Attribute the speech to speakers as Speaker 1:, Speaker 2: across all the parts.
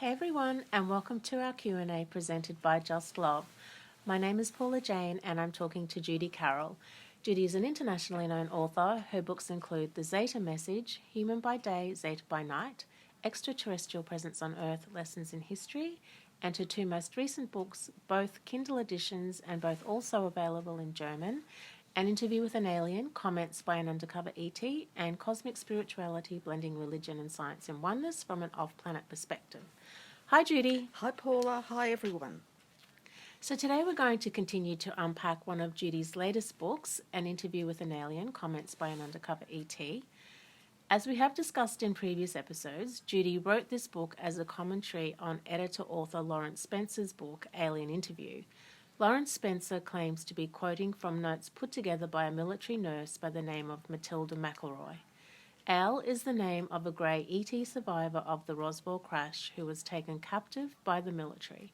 Speaker 1: Hey everyone, and welcome to our Q&A presented by Just Love. My name is Paula Jane and I'm talking to Judy Carroll. Judy is an internationally known author. Her books include The Zeta Message, Human by Day, Zeta by Night, Extraterrestrial Presence on Earth, Lessons in History, and her two most recent books, both Kindle editions and both also available in German, An Interview with an Alien, Comments by an Undercover ET, and Cosmic Spirituality, Blending Religion and Science in Oneness from an Off-Planet Perspective. Hi Judy.
Speaker 2: Hi Paula, hi everyone.
Speaker 1: So today we're going to continue to unpack one of Judy's latest books, An Interview with an Alien, Comments by an Undercover ET. As we have discussed in previous episodes, Judy wrote this book as a commentary on editor-author Lawrence Spencer's book, Alien Interview. Lawrence Spencer claims to be quoting from notes put together by a military nurse by the name of Matilda McElroy. Al is the name of a grey ET survivor of the Roswell crash who was taken captive by the military.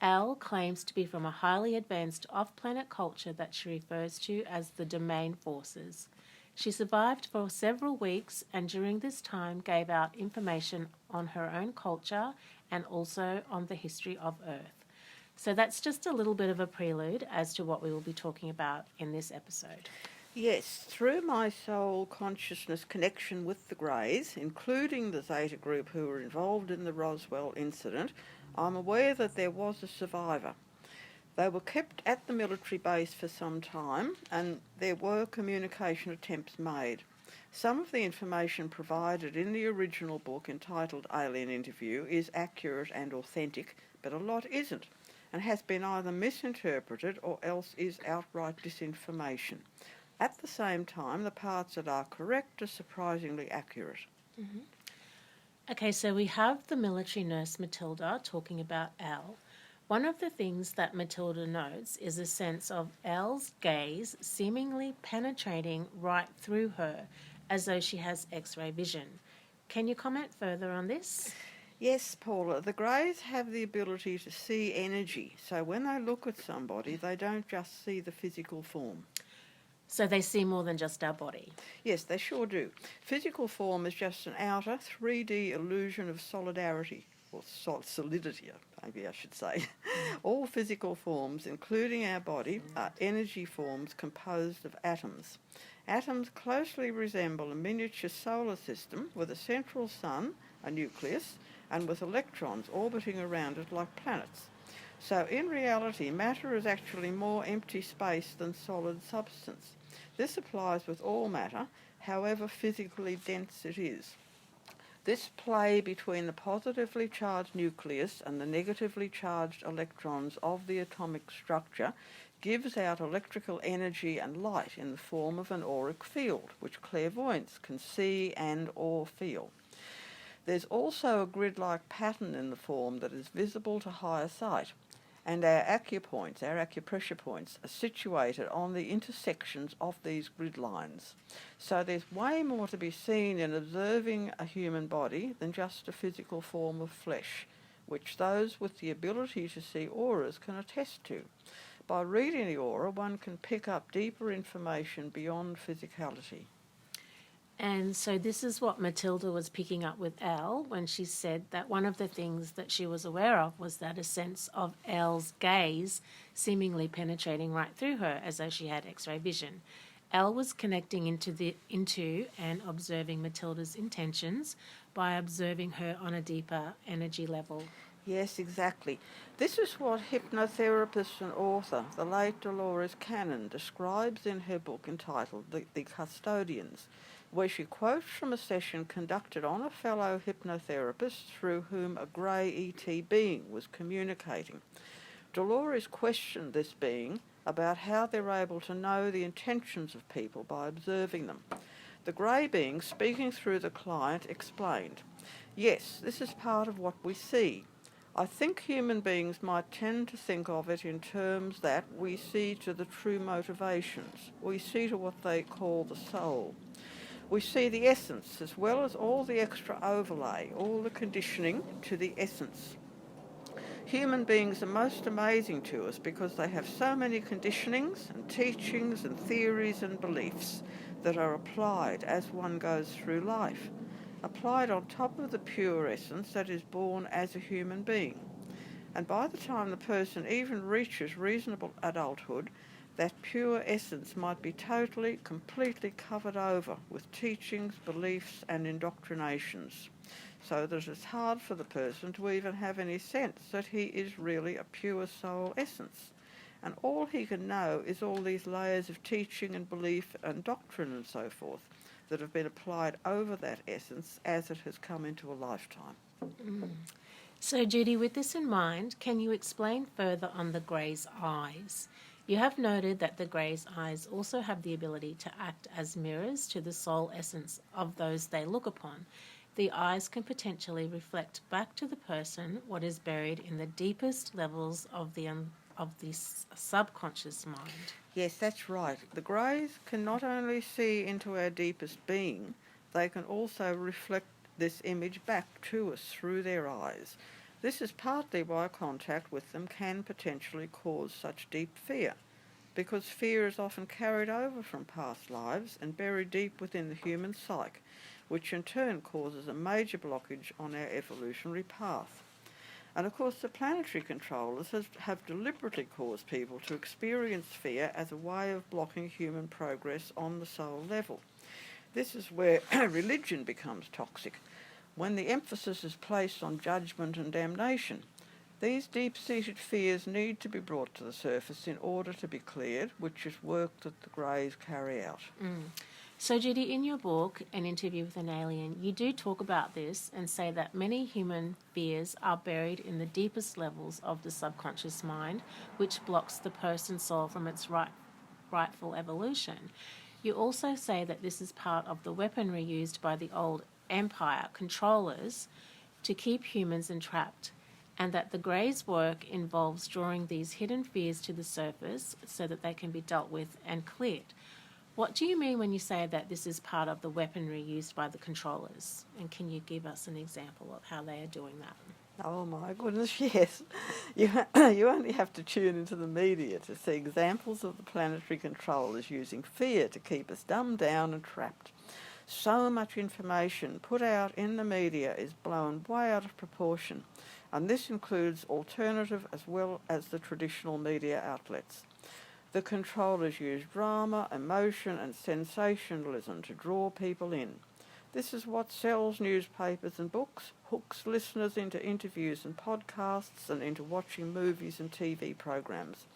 Speaker 1: Al claims to be from a highly advanced off-planet culture that she refers to as the Domain Forces. She survived for several weeks and during this time gave out information on her own culture and also on the history of Earth. So that's just a little bit of a prelude as to what we will be talking about in this episode.
Speaker 2: Yes, through my soul consciousness connection with the Greys, including the Zeta group who were involved in the Roswell incident, I'm aware that there was a survivor. They were kept at the military base for some time and there were communication attempts made. Some of the information provided in the original book entitled Alien Interview is accurate and authentic, but a lot isn't, and has been either misinterpreted or else is outright disinformation. At the same time, the parts that are correct are surprisingly accurate.
Speaker 1: Mm-hmm. Okay, so we have the military nurse Matilda talking about Al. One of the things that Matilda notes is a sense of Al's gaze seemingly penetrating right through her, as though she has X-ray vision. Can you comment further on this?
Speaker 2: Yes, Paula, the Greys have the ability to see energy, so when they look at somebody, they don't just see the physical form.
Speaker 1: So they see more than just our body?
Speaker 2: Yes, they sure do. Physical form is just an outer 3D illusion of solidarity, or solidity, maybe I should say. All physical forms, including our body, are energy forms composed of atoms. Atoms closely resemble a miniature solar system with a central sun, a nucleus, and with electrons orbiting around it like planets. So in reality, matter is actually more empty space than solid substance. This applies with all matter, however physically dense it is. This play between the positively charged nucleus and the negatively charged electrons of the atomic structure gives out electrical energy and light in the form of an auric field, which clairvoyants can see and or feel. There's also a grid-like pattern in the form that is visible to higher sight, and our acupoints, our acupressure points, are situated on the intersections of these grid lines. So there's way more to be seen in observing a human body than just a physical form of flesh, which those with the ability to see auras can attest to. By reading the aura, one can pick up deeper information beyond physicality.
Speaker 1: And so this is what Matilda was picking up with Al when she said that one of the things that she was aware of was that a sense of Al's gaze seemingly penetrating right through her as though she had X-ray vision. Al was connecting into and observing Matilda's intentions by observing her on a deeper energy level.
Speaker 2: Yes, exactly. This is what hypnotherapist and author, the late Dolores Cannon, describes in her book entitled The Custodians, where she quotes from a session conducted on a fellow hypnotherapist through whom a grey ET being was communicating. Dolores questioned this being about how they're able to know the intentions of people by observing them. The grey being, speaking through the client, explained, "Yes, this is part of what we see. I think human beings might tend to think of it in terms that we see to the true motivations. We see to what they call the soul. We see the essence as well as all the extra overlay, all the conditioning to the essence. Human beings are most amazing to us because they have so many conditionings and teachings and theories and beliefs that are applied as one goes through life. applied on top of the pure essence that is born as a human being. And by the time the person even reaches reasonable adulthood, that pure essence might be totally, completely covered over with teachings, beliefs and indoctrinations, so that it's hard for the person to even have any sense that he is really a pure soul essence. And all he can know is all these layers of teaching and belief and doctrine and so forth that have been applied over that essence as it has come into a lifetime.
Speaker 1: So, Judy, with this in mind, can you explain further on the Grey's eyes? You have noted that the Grey's eyes also have the ability to act as mirrors to the soul essence of those they look upon. The eyes can potentially reflect back to the person what is buried in the deepest levels of the subconscious mind.
Speaker 2: Yes, that's right. The Greys can not only see into our deepest being, they can also reflect this image back to us through their eyes. This is partly why contact with them can potentially cause such deep fear, because fear is often carried over from past lives and buried deep within the human psyche, which in turn causes a major blockage on our evolutionary path. And of course the planetary controllers have deliberately caused people to experience fear as a way of blocking human progress on the soul level. This is where religion becomes toxic, when the emphasis is placed on judgment and damnation. These deep-seated fears need to be brought to the surface in order to be cleared, which is work that the Greys carry out.
Speaker 1: So, Judy, in your book, An Interview with an Alien, you do talk about this and say that many human fears are buried in the deepest levels of the subconscious mind, which blocks the person's soul from its rightful evolution. You also say that this is part of the weaponry used by the old Empire controllers to keep humans entrapped, and that the Greys' work involves drawing these hidden fears to the surface so that they can be dealt with and cleared. What do you mean when you say that this is part of the weaponry used by the controllers? And can you give us an example of how they are doing that?
Speaker 2: Oh my goodness, yes. You only have to tune into the media to see examples of the planetary controllers using fear to keep us dumbed down and trapped. So much information put out in the media is blown way out of proportion, and this includes alternative as well as the traditional media outlets. The controllers use drama, emotion and sensationalism to draw people in. This is what sells newspapers and books, hooks listeners into interviews and podcasts and into watching movies and TV programs.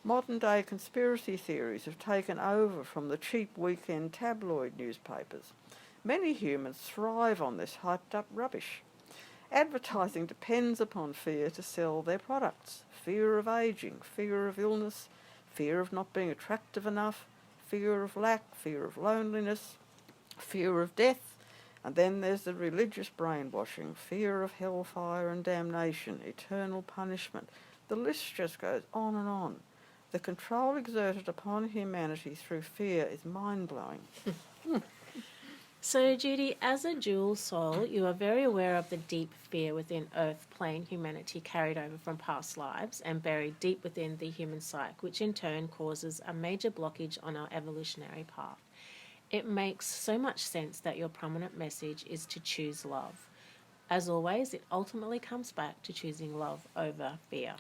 Speaker 2: Modern-day conspiracy theories have taken over from the cheap weekend tabloid newspapers. Many humans thrive on this hyped-up rubbish. Advertising depends upon fear to sell their products. Fear of ageing, fear of illness, fear of not being attractive enough, fear of lack, fear of loneliness, fear of death, and then there's the religious brainwashing, fear of hellfire and damnation, eternal punishment. The list just goes on and on. The control exerted upon humanity through fear is mind-blowing.
Speaker 1: So, Judy, as a dual soul, you are very aware of the deep fear within Earth plane humanity carried over from past lives and buried deep within the human psyche, which in turn causes a major blockage on our evolutionary path. It makes so much sense that your prominent message is to choose love. As always, it ultimately comes back to choosing love over fear.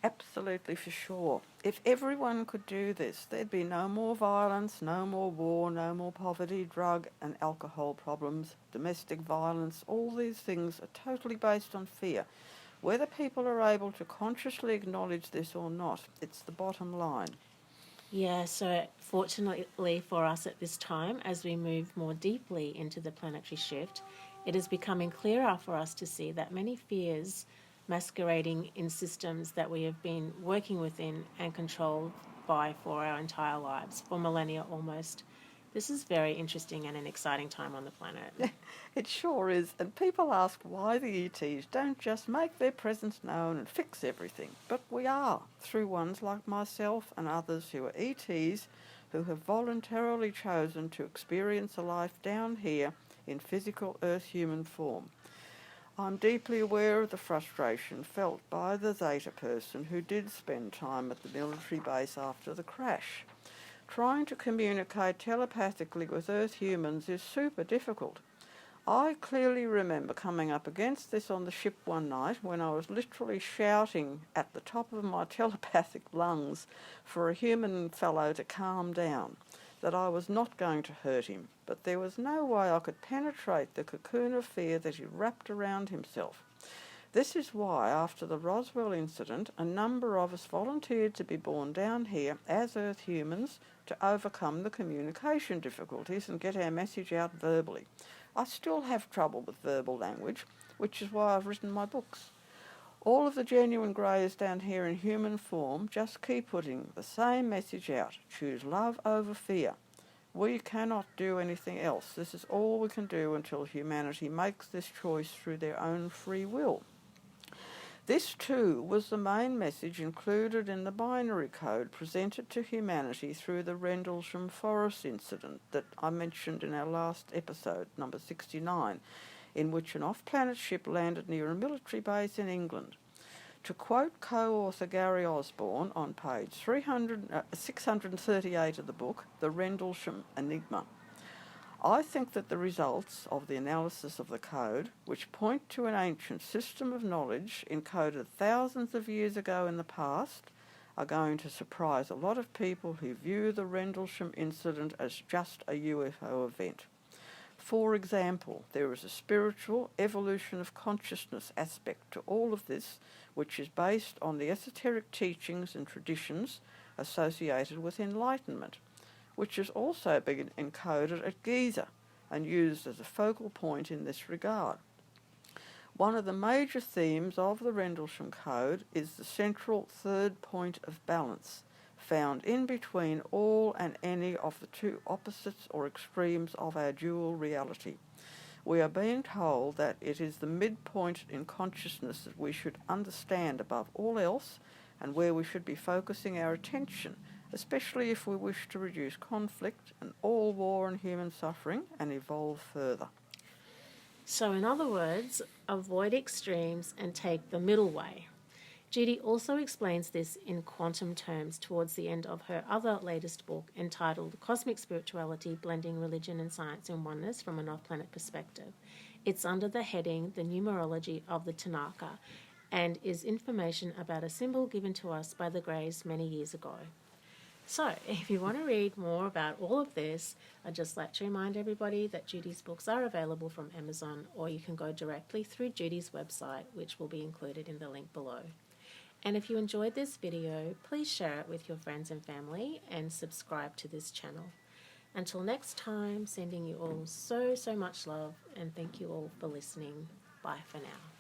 Speaker 2: Absolutely, for sure. If everyone could do this, there'd be no more violence, no more war, no more poverty, drug and alcohol problems, domestic violence. All these things are totally based on fear. Whether people are able to consciously acknowledge this or not, it's the bottom line.
Speaker 1: Yeah, so fortunately for us at this time, as we move more deeply into the planetary shift, it is becoming clearer for us to see that many fears masquerading in systems that we have been working within and controlled by for our entire lives, for millennia almost. This is very interesting and an exciting time on the planet.
Speaker 2: It sure is, and people ask why the ETs don't just make their presence known and fix everything. But we are, through ones like myself and others who are ETs who have voluntarily chosen to experience a life down here in physical Earth-human form. I'm deeply aware of the frustration felt by the Zeta person who did spend time at the military base after the crash. Trying to communicate telepathically with Earth humans is super difficult. I clearly remember coming up against this on the ship one night when I was literally shouting at the top of my telepathic lungs for a human fellow to calm down, that I was not going to hurt him, but there was no way I could penetrate the cocoon of fear that he wrapped around himself. This is why, after the Roswell incident, a number of us volunteered to be born down here as Earth humans to overcome the communication difficulties and get our message out verbally. I still have trouble with verbal language, which is why I've written my books. All of the genuine greys down here in human form just keep putting the same message out. Choose love over fear. We cannot do anything else. This is all we can do until humanity makes this choice through their own free will. This too was the main message included in the binary code presented to humanity through the Rendlesham Forest incident that I mentioned in our last episode, number 69, in which an off-planet ship landed near a military base in England. To quote co-author Gary Osborn on page 638 of the book, The Rendlesham Enigma, I think that the results of the analysis of the code, which point to an ancient system of knowledge encoded thousands of years ago in the past, are going to surprise a lot of people who view the Rendlesham incident as just a UFO event. For example, there is a spiritual evolution of consciousness aspect to all of this, which is based on the esoteric teachings and traditions associated with enlightenment, which has also been encoded at Giza and used as a focal point in this regard. One of the major themes of the Rendlesham Code is the central third point of balance, found in between all and any of the two opposites or extremes of our dual reality. We are being told that it is the midpoint in consciousness that we should understand above all else and where we should be focusing our attention, especially if we wish to reduce conflict and all war and human suffering and evolve further.
Speaker 1: So, in other words, avoid extremes and take the middle way. Judy also explains this in quantum terms towards the end of her other latest book entitled Cosmic Spirituality, Blending Religion and Science in Oneness from an Off-Planet Perspective. It's under the heading The Numerology of the Tanaka and is information about a symbol given to us by the Greys many years ago. So, if you want to read more about all of this, I'd just like to remind everybody that Judy's books are available from Amazon, or you can go directly through Judy's website, which will be included in the link below. And if you enjoyed this video, please share it with your friends and family and subscribe to this channel. Until next time, sending you all so much love, and thank you all for listening. Bye for now.